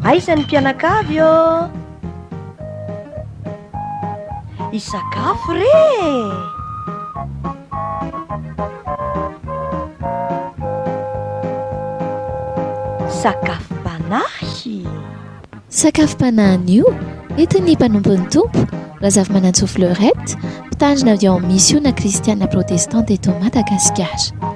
Aiza ny mpianakavy ô? Isakafo re! Sakafo panahy! Sakafo panahy io entin'ny mpanompon'ny tompo Razafimanantsoa Fleurette, mpitandrina avy ao amin'ny missiona kristiana protestante eto Madagasikara.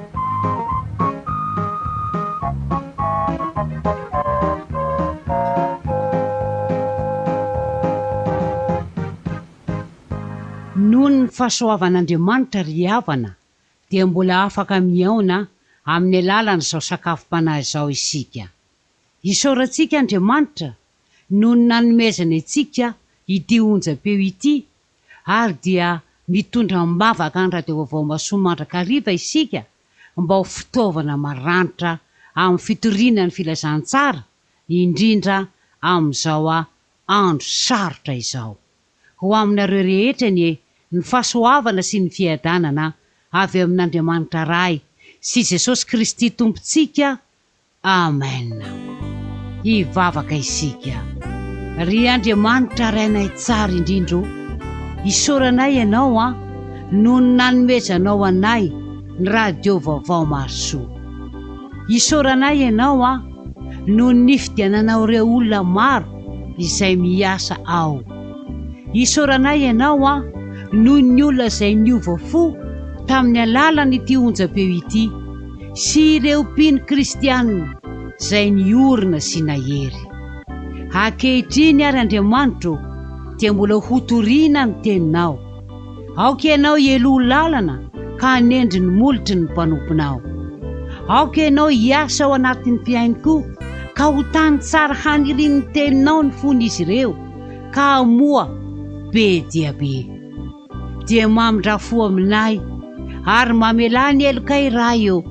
Noho ny fahasoavan'Andriamanitra ry havana dia mbola afaka miaona amin'ny alalan'izao sakafo panahy izao isika. Isaorantsika Andriamanitra noho ny nanomezana antsika ity onjam-peo ity, ary dia mitondra mivavaka ny radio vaovao masoa mandrakariva isika mba ho fitaovana maranitra amin'ny fitoriana ny filazantsara, indrindra amin'izao andro sarotra izao. Ho aminareo rehetra ny fahasoavana sy ny fiadanana avy amin'Andriamanitra ray sy Jesosy Kristy tompontsika. Amen. Hivavaka isika. Ry Andriamanitra rainay tsara indrindro, isaoranay ianao noho ny nanomezanao anay ny radio vaovao masoa. Isaoranay ianao noho ny nifidiananao ireo olona maro izay miasa ao. Isaoranay ianao noho ny olona izay niova fo tamin'ny alalan'ity onjam-peo ity sy ireo mpino kristianina izay niorina sy nahery. Ankehitriny ary Andriamanitra dia mbola hotoriana ny teninao. Aoka ianao elo lalana ka hanendry ny molotry ny mpanomponao. Aoka ianao hiasa ao anatin'ny mpiainy koa ka ho tany tsara hanirian'ny teninao ny fon'izy ireo ka hamoa be dia be. Dia mamindrafo aminay ary mamela ny elokay raha eo.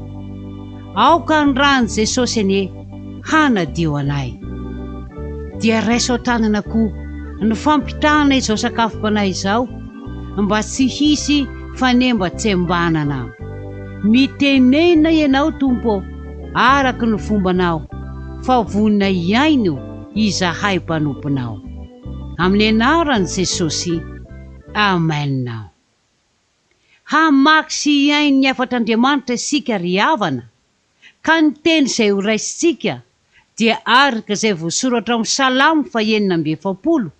Aoka ny rany Jesosy anie hanadio anay. Dia raisao tanana koa ny fampitahana izao sakafo panahy izao mba tsy hisy fanemba-tsembanana. Mitenena ianao tompo araka ny fombanao, fa vonina iaino izahay mpanomponao. Amin'ny anaran'i Jesosy. Amen. Hamaky sy iaino ny afatr'Andriamanitra isika ry havana, ka ny teny izay ho raisitsika dia araka izay voasoratra amin'ny Salamo 140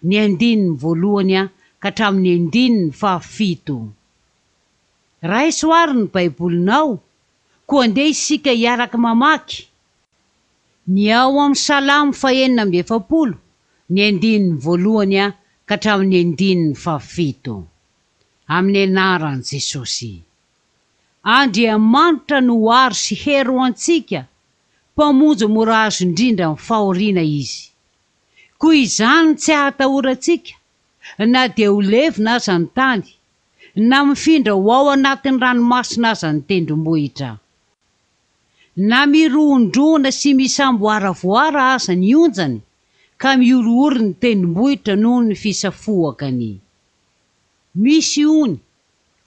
ny 1 ka hatramin'ny 7. Raiso ary ny baibolinao koa andeha isika hiaraka mamaky ny ao amin'ny Salamo 140 ny 1 ka hatramin'ny 7. Amin'ny anaran'i Jesosy. Andriamanitra no aro sy hero antsika, mpamonjy mora azo indrindra amin'ny fahoriana izy. Koa izany tsy ahatahorantsika na dia ho levina aza ny tany, na mifindra ho ao anatin'ny ranomasina aza ny tendrombohitra, na mirohondroana sy misamboaravoara aza ny onjany ka miorooro ny tendrombohitra noho ny fisafoakany. Misy ony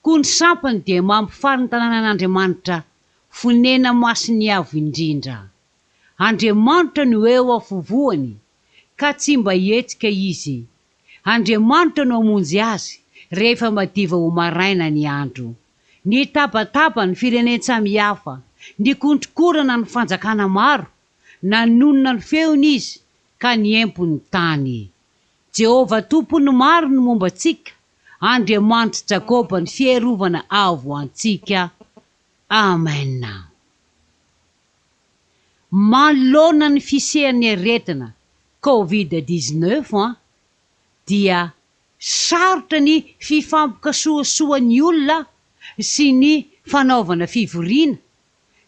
koa ny sampany dia mampifary ny tanànan'Andriamanitra fonena masiny avo indrindra. Andriamanitra no eo afovoany ka tsy mba hetsika izy. Andriamanitra no amonjy azy rehefa madiva ho maraina ny andro. Ny tabataba ny firenena-tsamihafa, ny kontrokorana ny fanjakana maro, nanonona ny feony izy ka niempo ny tany. Jehovah tompony maro ny mombantsika, Andriamanitra Jakoba ny fierovana avo antsika. Amen. Manoloana ny fisehan'ny aretina COVID-19 dia sarotra ny fifampikasoasoan'ny olona sy ny fanaovana fivoriana,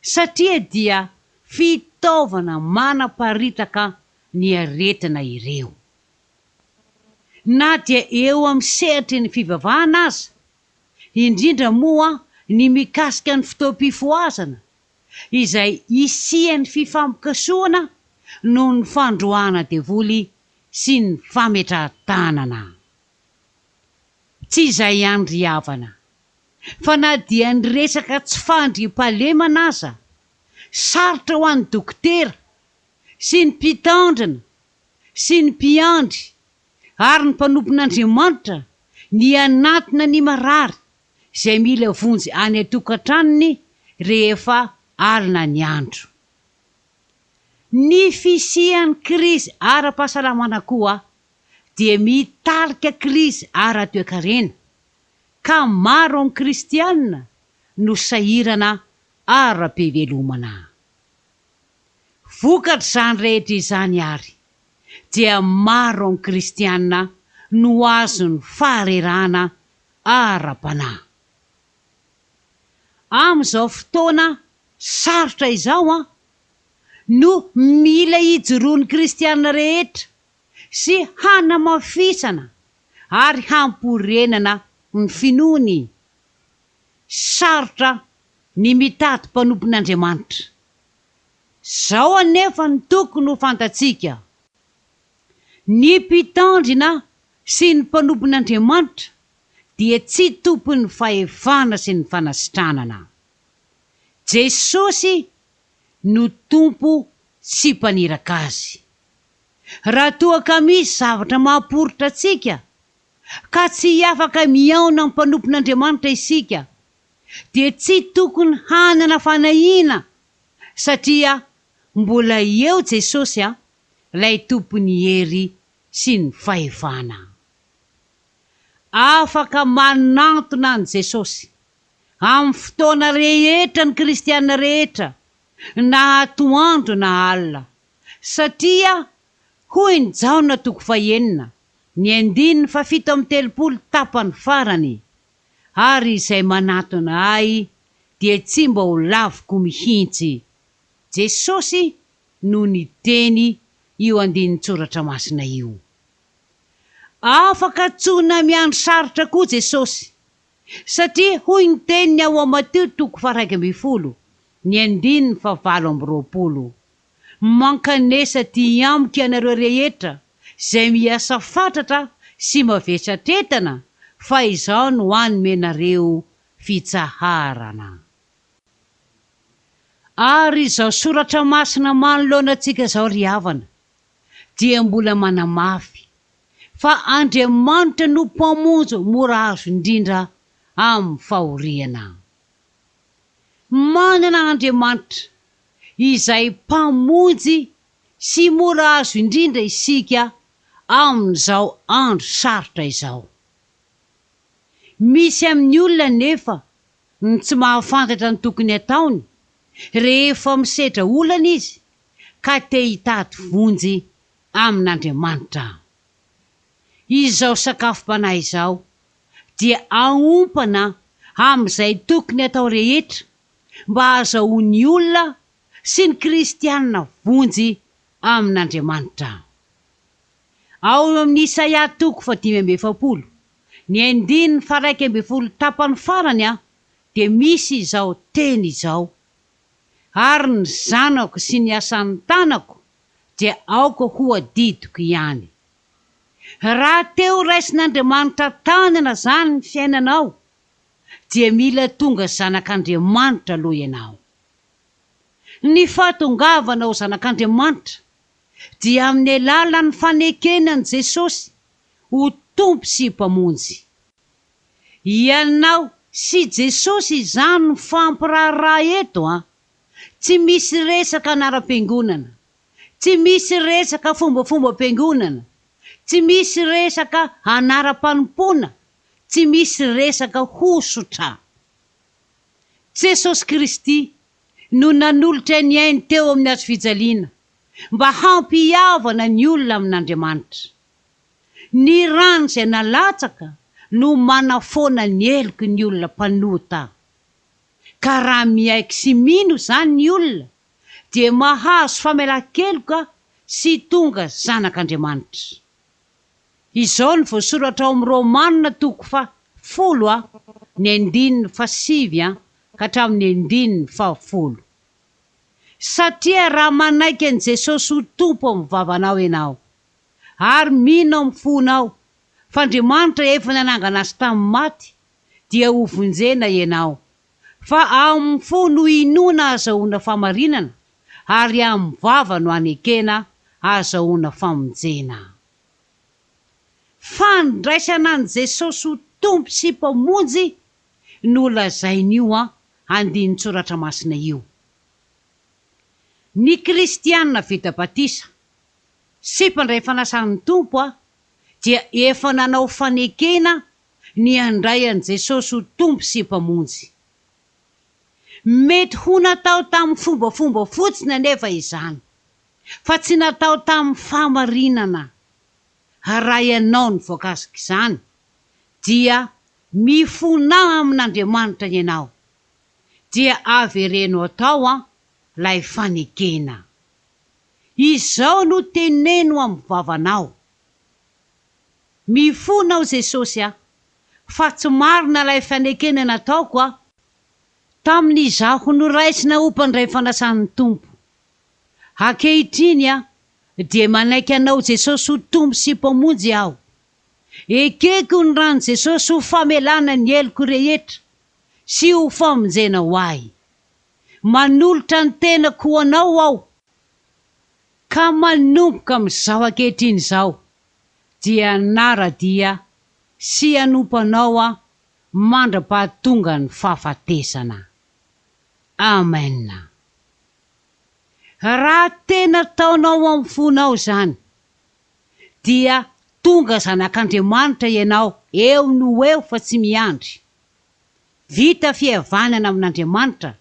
satria dia fitaovana manaparitaka ny aretina ireo. Na dia eo amin'ny sehatry ny fivavahana aza, indrindra moa ny mikasika ny fotoam-pifoazana izay isian'ny fifampikasoana noho ny fandroana devoly sy ny fametrahantanana. Tsy izay ihany ry havana, fa na dia ny resaka tsy fandriam-pahalemana aza sarotra ho an'ny dokotera sy ny mpitandrina sy ny mpiandry ary ny mpanompon'Andriamanitra ny anatina ny marary izay mila vonjy any atokantranony rehefa alina ny andro. Ny fisian'ny krizy ara-pahasalamana koa dia mitarika krizy ara-toekarena ka maro amin'ny kristianina no sahirana ara-pivelomana. Vokatra izany rehetra izany ary dia maro amin'ny kristianina no azony faharerana ara-panahy. Amin'izao fotoana sarotra izao no mila hijoroan'ny kristianina rehetra sy hanamafisana ary hamporenana ny finoany. Sarotra ny mitady mpanompon'Andriamanitra. Zao anefa ny tokony ho fantatsika: ny mpitandrina sy ny mpanompon'Andriamanitra dia tsy tompon'ny fahefana sy ny fanasitranana. Jesosy no tompo sy mpaniraka azy. Raha toa ka misy zavatra mamporotra atsika ka tsy afaka miaona amin'ny mpanompon'Andriamanitra isika, dia tsy tokony hanana fanahiana, satria mbola eo Jesosy ilay tompony hery sy ny fahefana. Afaka manantona an' Jesosy amin'ny fotoana rehetra ny kristianina rehetra, na atoandro na alina, satria hoy ny Jaona 9:7 tapany farany: ary izay manatona ahy dia tsy mba ho laviko mihintsy. Jesosy no niteny io andininsoratra masina io. Afaka tsona miandry sarotra koa Jesosy, satria hoy ny teniny ao amin'ny Mateo 1:7: mankanesa ty amiko ianareo rehetra izay miasa fatratra sy mavesatretana, fa izao no anomenareo fitsaharana. Ary izao soratra masina manoloana antsika izao ry havana dia mbola manamafy fa Andriamanitra no mpamonjy mora azo indrindra amin'ny fahoriana. Manana Andriamanitra izay mpamonjy sy mora azo indrindra isika amin'izao andro sarotra izao. Misy amin'ny olona nefa ny tsy mahafantatra ny tokony ataony rehefa misedra olana izy ka te hitady vonjy amin'Andriamanitra. Izao sakafom-panahy izao dia aompana amin'izay tokony atao rehetra mba ahazahoan'ny olona sy ny kristianina vonjy amin'Andriamanitra. Ao amin'ny Isaia 5:7, ny 1:1 tapany farany dia misy izao teny izao: ary ny zanako sy ny asan'ny tanako dia aoko ho adidiko ihany. Raha teo raisin'Andriamanitra tanana zany ny fiainanao, dia mila tonga zanak'Andriamanitra aloha ianao. Ny fahatongavana ho zanak'Andriamanitra dia amin'ny alalan'ny fanekenan'i Jesosy ho tompo sy mpamonjy. Ianao sy Jesosy izany ny fampiraharaha eto Tsy misy resaka anaram-piangonana, tsy misy resaka fombafomba-piangonana, tsy misy resaka anaram-panompoana, tsy misy resaka hosotra. Jesosy Kristy no nanolotra ny ainy teo amin'ny hazo fijaliana mba hampihavana ny olona amin'Andriamanitra. Ny rano izay nalatsaka no manafoana ny heloky ny olona mpanota. Ka raha miaiky sy mino zany ny olona dia mahazo famelan-keloka sy tonga zanak'Andriamanitra. Izao ny voasoratra ao amin'ny Romanina 10:10, ny 7 ka hatramin'ny 10. Satria raha manaiky an' Jesosy ho tompo amin'ny vavanao ianao, ary mino amin'ny fonao fa Andriamanitra efa nanangana azy tamin'ny maty, dia hovonjena ianao fa amin'ny fo no inona azahoana famarinana ary amin'ny vava no anekena azahoana famonjena. Fandraisana an' Jesosy ho tompo sy mpamonjy no lazain'io andinitsoratra masina io. Ny kristianina vita batisa sy mpandray fanasan'ny tompo dia efa nanao fanekena ny andray an' Jesosy ho tompo sy mpamonjy. Mety ho natao tamin'ny fombafomba fotsiny anefa izany, fa tsy natao tamin'ny famarinana. Raha ianao ny voakasika izany dia mifona amin'Andriamanitra ianao, dia avy herenao atao lay fanekena. Izao no teneno amin'ny vavanao: mifonao Jesosy fa tsy marina lay fanekena nataoko tamin'izaho noraisina ho mpandray fanasan'ny tompo. Ankehitriny dia manaiky anao Jesosy ho tompo sy mpamonjy aho. Ekeko ny rano Jesosy ho famelana ny eloko rehetra sy ho famonjena ho ahy. Manolotra ny tenako ho anao aho, ka manomboka amin'izao ankehitriny izao dia naradia sy hanompanao mandra-pahatonga ny fahafatesana. Amen. Raha tena taonao amin'ny fonao zany dia tonga zanak'Andriamanitra ianao eo no eo fa tsy miandry. Vita fihavanana amin'Andriamanitra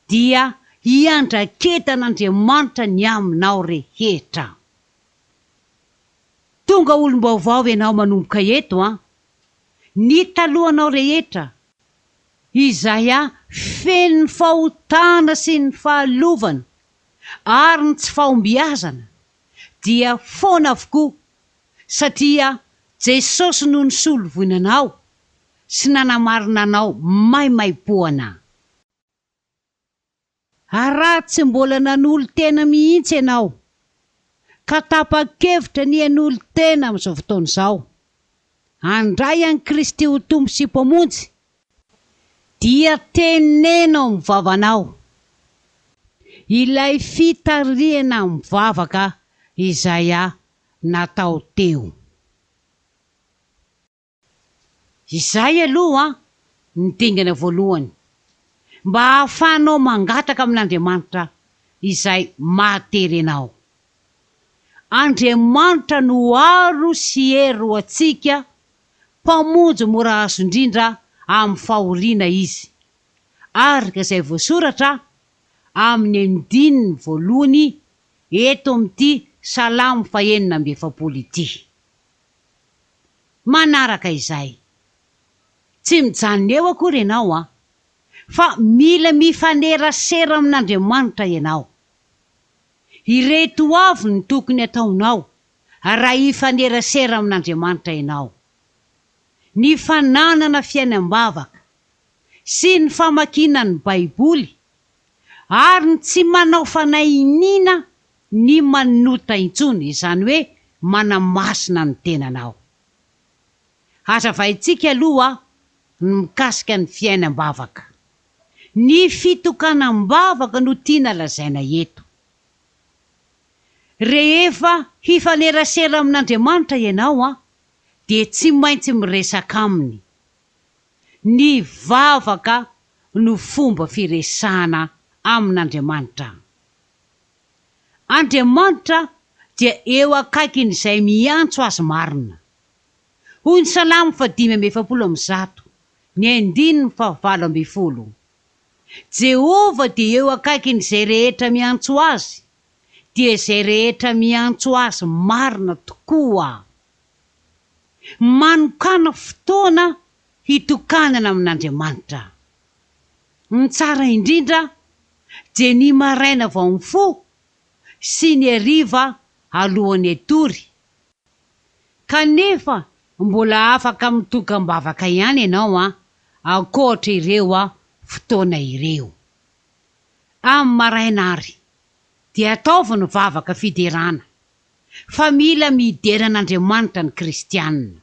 dia hiandraketan'Andriamanitra ny aminao rehetra. Tonga olom-baovao ianao manomboka eto ny talohanao rehetra izay feno ny fahotana sy ny fahalovana ary ny tsy fahombiazana dia foana avokoa, satria Jesosy no nisolovoinanao sy nanamarinanao maimaipoana. Raha tsy mbola nanolo tena mihitsy ianao ka tapa-kevitra ny hanolo tena amin'izao fotoana izao, andray an'i Kristy ho tompo sy mpamonjy, dia teneno amin'ny vavanao ilay fitarihana mivavaka izay natao teo. Izay aloha ny dingana voalohany mba hahafahanao mangataka amin'Andriamanitra izay mahatery anao. Andriamanitra no aro sy hery ho antsika, mpamonjy mora azo indrindra amin'ny fahoriana izy, araka izay voasoratra amin'ny 1:2 eto amin'ity Salamo 4:7. Manaraka izay, tsy mijanona eo akory ianao fa mila mifanerasera amin'Andriamanitra ianao. Ireto avy ny tokony ataonao raha hifanerasera amin'Andriamanitra ianao: ny fananana fiainam-bavaka sy ny famakiana ny Baiboly, ary ny tsy manao fanahiniana ny manota intsony, izany hoe manamasina ny tenanao. Hazavaintsika aloha ny mikasika ny fiainam-bavaka. Ny fitokanam-bavaka no tiana lazaina eto. Rehefa hifanerasera amin'Andriamanitra ianao dia tsy maintsy miresaka aminy. Ny vavaka no fomba firesahana amin'Andriamanitra. Andriamanitra dia eo akaikin'izay miantso azy marina. Hoy ny Salamo 5:7, ny 9:20. Jehova dia eo akaikin'izay rehetra miantso azy, dia izay rehetra miantso azy marina tokoa. Manokana fotoana hitokanana amin'Andriamanitra. Ny tsara indrindra dia ny maraina vao mifo sy ny hariva alohan'ny hatory. Kanefa mbola afaka mitokam-bavaka ihany ianao ankoatra ireo fotoana ireo. Amin'ny maraina ary dia ataovy ny vavaka fiderana, fa mila mideran'Andriamanitra ny kristianina.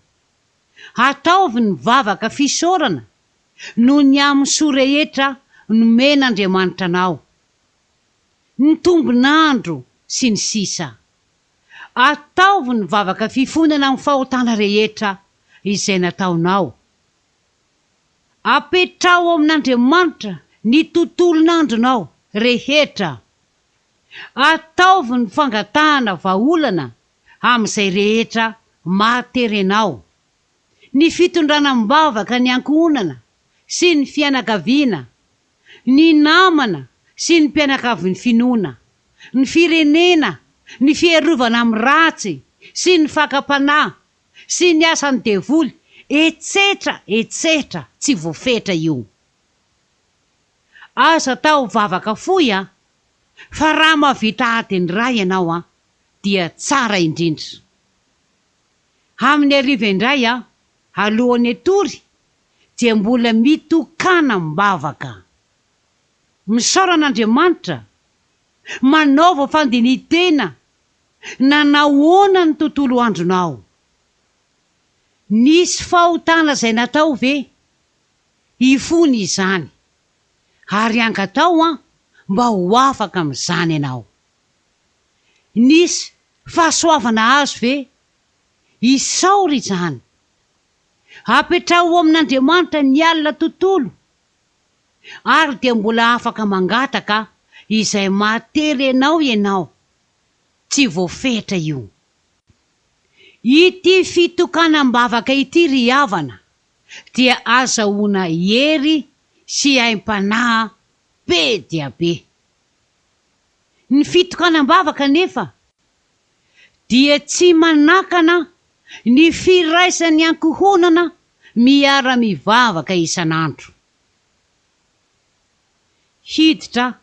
Ataovy ny vavaka fisaorana, no ny amin'ny soa rehetra nomen'Andriamanitra anao, ny tombonandro sy ny sisa. Ataovy ny vavaka fifonana amin'ny fahotana rehetra izay nataonao. Apetrao amin'Andriamanitra ny tontolon'andronao rehetra. Ataovy ny fangatahana vahaolana amin'izay rehetra mahaterenao. Ny fitondrana mibavaka ny ankohonana sy ny fianakaviana, ny namana sy ny mpianakavin'ny finoana, ny firenena, ny fiarovana amin'ny ratsy sy ny fakapanahy sy ny asan'ny devoly, etsetra tsy voafetra io. Aza tao vavaka fohy fa raha mahavita adiny ray ianao dia tsara indrindra. Amin'ny ariva indray alohan'ny atory dia mbola mitokana mibavaka. Misaoran'Andriamanitra, manaova fandinitena, nanahoana ny tontolo andronao. Nisy fahotana izay natao ve? Ifony izany, ary angatao mba ho afaka amin'izany ianao. Nisy fahasoavana azo ve? Isaory izany. Apetrao amin'Andriamanitra ny alina tontolo, ary dia mbola afaka mangataka izay mahatery anao ianao. Tsy voafetra io. Ity fitokanam-bavaka ity ry havana dia azahoana hery sy aim-panahy be dia be. Ny fitokanam-bavaka nefa dia tsy manakana ny firaisan'ny ankohonana miara-mivavaka isan'andro. Hiditra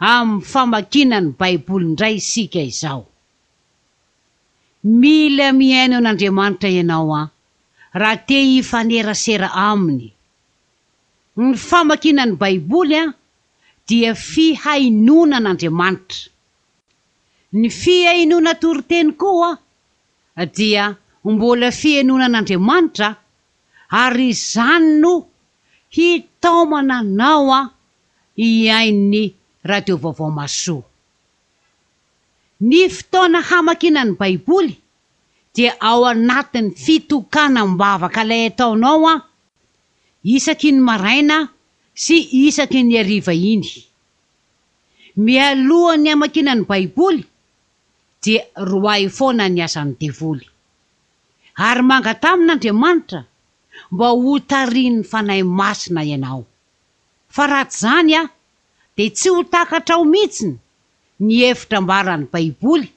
amin'ny famakinan'ny Baiboly indray isika izao. Mila miaino an'Andriamanitra ianao raha te hifanerasera aminy. Ny famakinan'ny Baiboly dia fihainoana an'Andriamanitra. Ny fihainoana toroteny koa dia mbola fihainoana an'Andriamanitra, ary izany no hitaomana anao hiain'ny radio vaovao masoa. Ny fotoana hamakinan'ny Baiboly dia ao anatin'ny fitokanam-bavaka ilay ataonao isaky ny maraina sy isaky ny hariva iny. Mialohan'ny hamakinan'ny Baiboly dia roay foana ny asan'ny devoly, ary mangatamina mba ho tarian'ny fanahy masina ianao. Fa raha zany dia tsy ho takatra ao mihitsiny ny hevitra ambaran'ny Baiboly,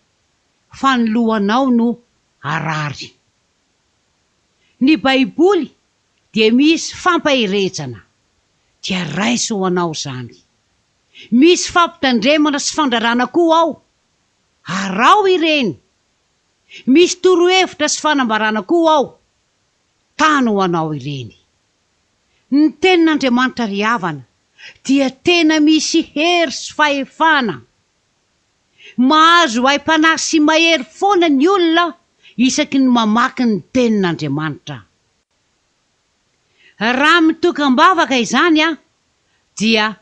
fa ny lohanao no arary. Ny Baiboly dia misy fampahiretsana, dia raisy ho anao zany. Misy fampitandremana sy fandrarana koa ao, arao ireny. Misy torohevitra sy fanambarana koa ao, tany ho anao ireny. Ny tenin'Andriamanitra ry havana dia tena misy hery sy fahefana. Mahazo aim-panahy sy mahery foana ny olona isaky ny mamaky ny tenin'Andriamanitra. Raha mitokam-bavaka izany dia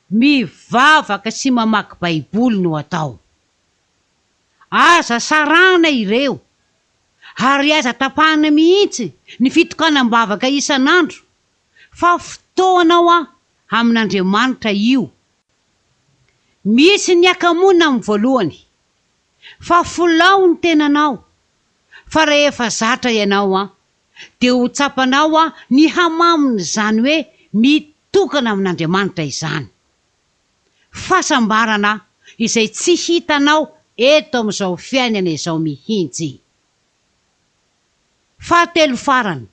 mivavaka sy mamaky Baiboly no atao. Aza sarana ireo, ary aza tapahana mihitsy ny fitokanam-bavaka isan'andro, fa fotoanao amin'Andriamanitra io. Misy ny akamonina amin'ny voalohany, fa folao ny tenanao. Fa rehefa zatra ianao dia ho tsapanao ny hamaminy izany hoe mitokana amin'Andriamanitra izany. Fahasambarana izay tsy hitanao eto amin'izao fiainana izao mihitsy. Fahatelo farany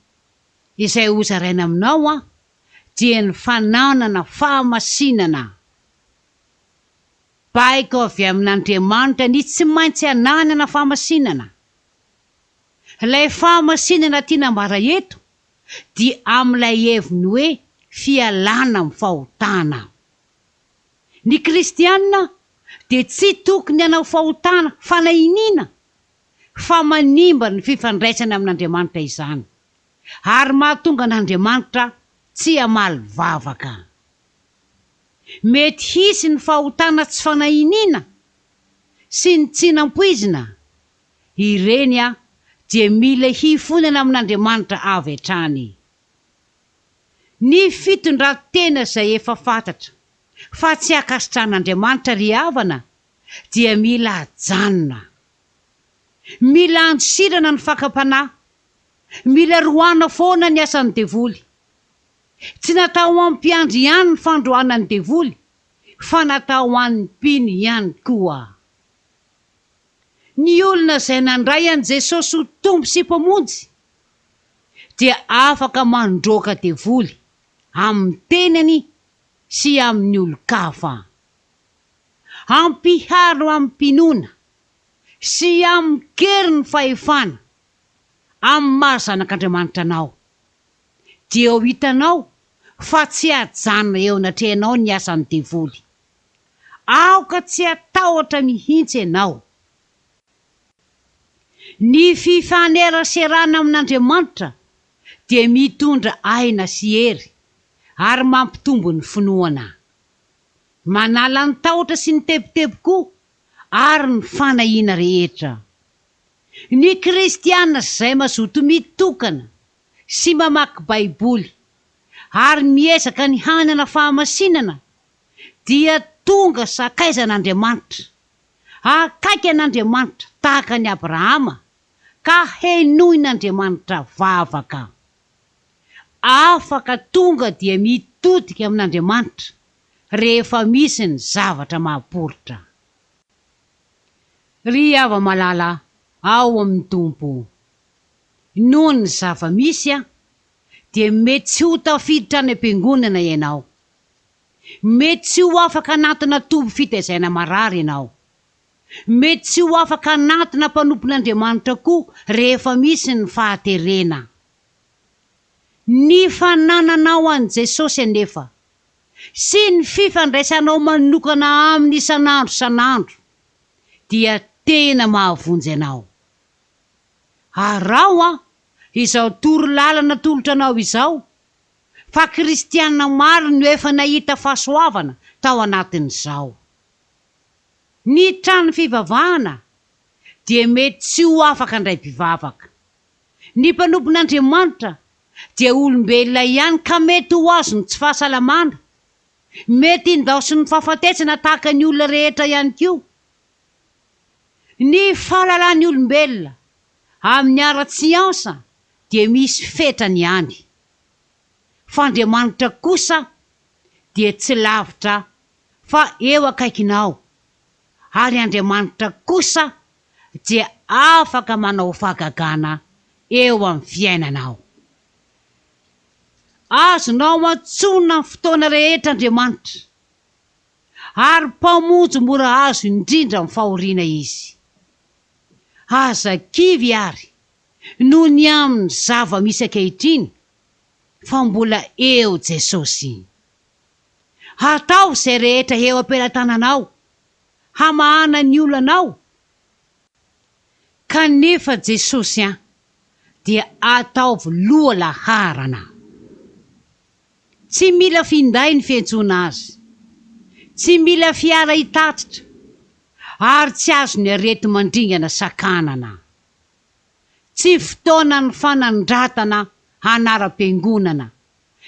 izay ho zaraina aminao dia ny fananana fahamasinana. Baiko avy amin'Andriamanitra ny tsy maintsy ananana fahamasinana. Ilay fahamasinana tianambara eto dia amin'ilay heviny hoe fialana amin'ny fahotana. Ny kristianina dia tsy tokony hanao fahotana fanahiniana, fa manimba ny fifandraisana amin'Andriamanitra izany, ary mahatonga an'Andriamanitra tsy amaly vavaka. Mety hisy ny fahotana tsy fanahiniana sy ny tsinam-poizina, ireny dia mila hifonana amin'Andriamanitra avy hatrany. Ny fitondran-tena izay efa fantatra fa tsy akasitran'Andriamanitra ry havana dia mila hajanona. Mila andosirana ny fakapanahy, mila roana foana ny asan'ny devoly. Tsy natao ampiandry ihany ny fandroanan'ny devoly, fa natao an'ny mpino ihany koa. Ny olona izay nandray an'i Jesosy ho tompo sy mpamonjy dia afaka mandroaka devoly amin'ny tenany sy amin'ny olo-kafa. Ampiharo amin'ny mpinoana sy amin'ny keri ny fahefana amin'ny mahazanak'Andriamanitra anao. Dia ho hitanao fa tsy hajanona eo anatrehanao ny asan'ny devoly. Aoka tsy hatahotra mihitsy ianao. Ny fifaneraserana amin'Andriamanitra dia mitondra aina sy hery ary mampitombo ny finoana. Manala ny tahotra sy ny tebotebo ary ny fanahiana rehetra. Ny kristiana izay mazoto mitokana sy mamaky baiboly ary miezaka ny hanana fahamasinana dia tonga sakaizan'Andriamanitra, akaiky an'Andriamanitra tahaka ny Abrahama, ka henoin'Andriamanitra vavaka. Afaka tonga dia mitodika amin'Andriamanitra rehefa misy ny zavatra mahaporitra. Ry hava-malala ao amin'ny Tompo, noho ny zava-misy dia mety tsy ho tafiditra any am-piangonana ianao. Mety tsy ho afaka hanatona toby fitaizana marary ianao. Mety tsy ho afaka hanatona mpanompon'Andriamanitra koa rehefa misy ny fahaterena. Ny fanananao an'i Jesosy anefa sy ny fifandraisanao manokana aminy isan'andro dia tena mahavonjy anao. Arao izao toro-lalana tolotra anao izao, fa kristiana maro no efa nahita fahasoavana tao anatin'izao. Ny trano fivavahana dia mety tsy ho afaka handray mpivavaka. Ny mpanompon'Andriamanitra dia olombelona ihany, ka mety ho azony tsy fahasalamana, mety hindaosy ny fahafatesana tahaka ny olona rehetra ihany koa. Ny fahalalan'ny olombelona amin'ny ara-tsiansa dia misy fetrany ihany. Fa Andriamanitra kosa dia tsy lavitra fa eo akaikinao, ary Andriamanitra kosa dia afaka manao fahagagana eo amin'ny fiainanao. Azonao antsona ny fotoana rehetra Andriamanitra, ary mpamonjy mora azo indrindra amin'ny fahoriana izy. Aza kivy ary noho ny amin'ny zava-misy ankehitriny, fa mbola eo Jesosy. Atao izay rehetra eo am-pelatananao hamahana ny olonanao, kanefa Jesosy dia ataovy loha laharana. Tsy mila finday ny fiantsoana azy, tsy mila fiara hitatitra, ary tsy azo ny arety mandringana sakanana. Tsy fotoana ny fanandratana anaram-piangonana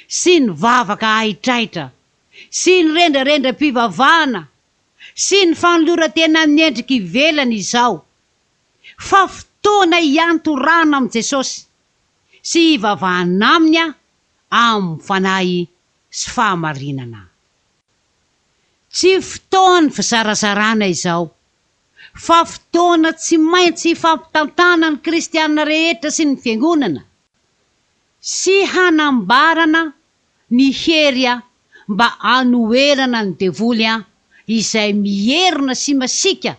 sy ny vavaka ahitraitra sy ny rendrarendram-pivavahana sy ny fanoloran-tena amin'ny endrika ivelany izao, fa fotoana hiantorana amin'i Jesosy sy hivavahana aminy amin'ny fanahy sy fahamarinana. Tsy fotoana fizarazarana izao, fa fotoana tsy maintsy fampitantana ny kristiana rehetra sy ny fiangonana sy hanambarana ny hery mba hanoerana ny devoly izay mierina sy masika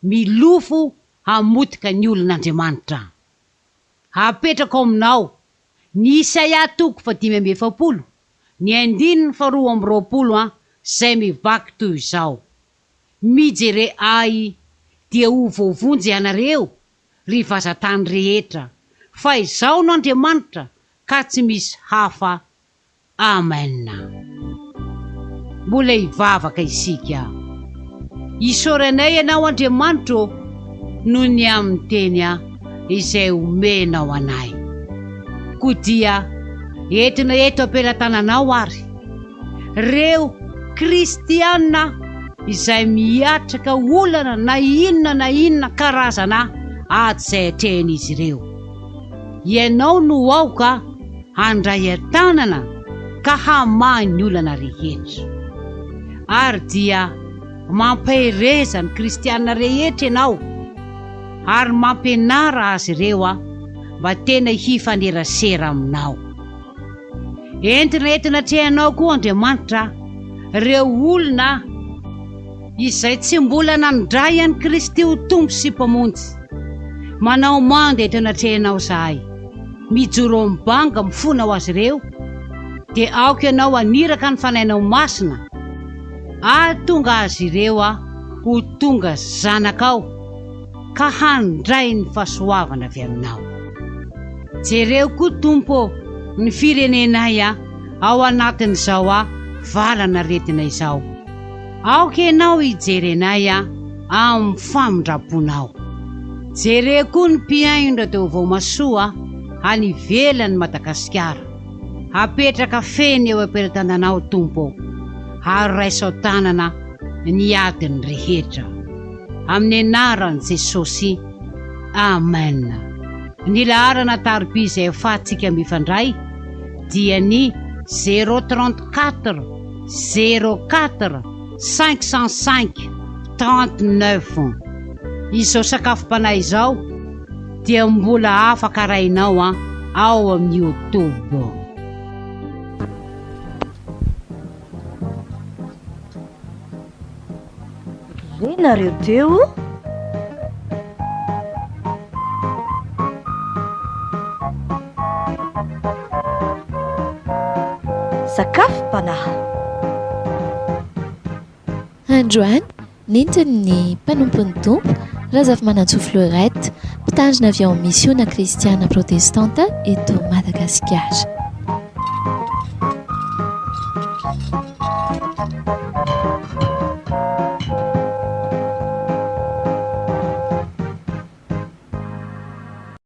milofo hamotika ny olon'Andriamanitra. Apetrako aminao ny Isaia 5:7, ny 2:20 izay mivaky toy izao: mijery ahy dia ho voavonjy ianareo ry vazantany rehetra, fa izao no Andriamanitra ka tsy misy hafa amena. Mbola hivavaka isika. Isaoranay ianao Andriamanitro noho ny amin'ny teny izay omenao anay. Koa dia entina eto ampelantananao ary reo kristianina izay miatraka olana na inona karazana ady izay atrehan'izy ireo. Ianao no aoka handray an-tanana ka hamahy ny olana rehetra, ary dia mampahereza ny kristianina rehetra ianao ary mampianara azy ireo mba tena hifanerasera aminao. Entina trehanao koa Andriamanitra reo olona izay tsy mbola nandray an'i Kristy ho tompo sy mpamonjy. Manao manda entina trehanao zahay, mijoro ambanga mifona ho azy ireo, dia aoka ianao aniraka ny fanainao masina ahatonga azy ireo ho tonga zanakao ka handray ny fahasoavana avy aminao. Jereo koa Tompo ny firenenay ao anatin'izao valana retina izao. Aoka ianao hijery anay amin'ny famindraponao. Jereo koa ny mpiaino radio Vomasoa any ivelan'ny Madagasikara. Apetraka feny eo ampelantananao Tompo, ary raisao tanana ny adiny rehetra. Amin'ny anaran'i Jesosy, amen. Ny laharana tarby izay ahafahantsika mifandray dia ny 034 04 505 39. Izao sakafom-panahy izao dia mbola afaka arahinao ao amin'ny YouTube. Re nareo teo sakafom-panahy. Androany nentiny ny mpanompon'ny tompo Razafimanantsoa Fleurette, mpitandrina avy ao amin'ny missiona kristiana protestante eto Madagasikara.